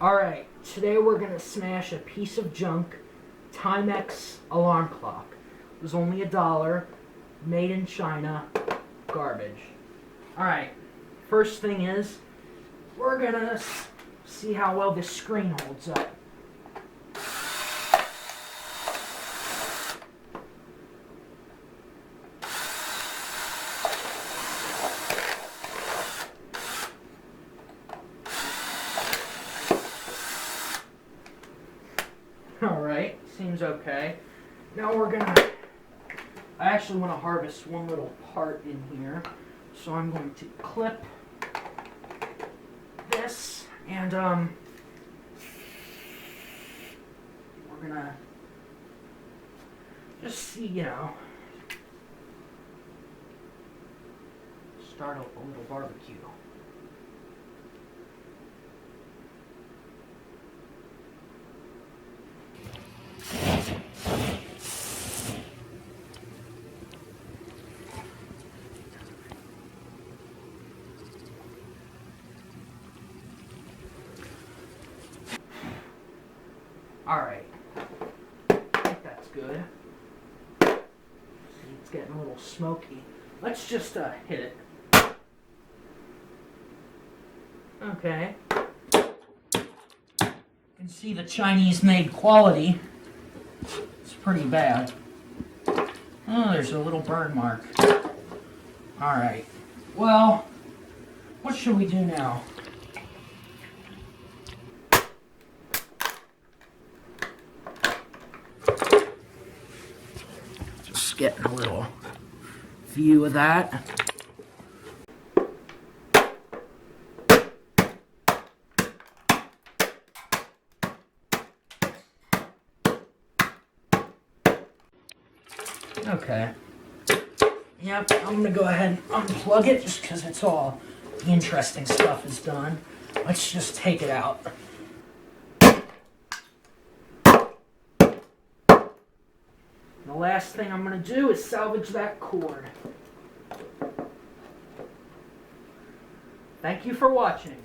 Alright, today we're going to smash a piece of junk Timex alarm clock. It was only $1, made in China, garbage. Alright, first thing is, we're going to see how well this screen holds up. Alright, seems okay. Now I actually want to harvest one little part in here. So I'm going to clip this and we're gonna just see, start a little barbecue. Alright, I think that's good. See, it's getting a little smoky. Let's just hit it. Okay. You can see the Chinese-made quality. It's pretty bad. Oh, there's a little burn mark. Alright. Well, what should we do now? Just getting a little view of that. Okay. Yep, I'm gonna go ahead and unplug it just because it's all the interesting stuff is done. Let's just take it out. The last thing I'm gonna do is salvage that cord. Thank you for watching.